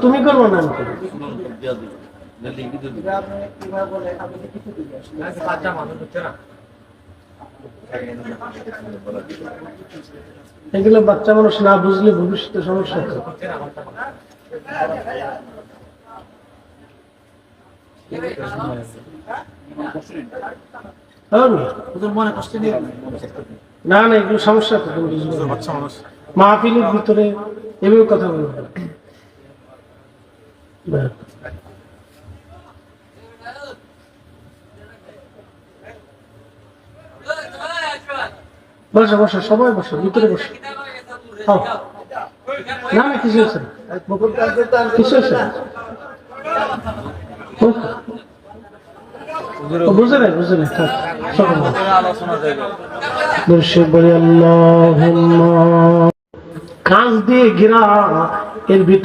তুমি করবো না আমি করবো। এগুলো বাচ্চা মানুষ না বুঝলে ভবিষ্যতে সমস্যা হবে। না না এগুলো সমস্যা তো তুমি মাহফিলের ভিতরে এভাবে কথা বলবে। বসো বসো সবাই বসো ভিতরে বসো। না না কিছু হয়েছে না, কিছু হয়েছে না। বুঝে নাই বুঝে নাই কাঁচ দিয়ে ঘেরা এর ভিতরে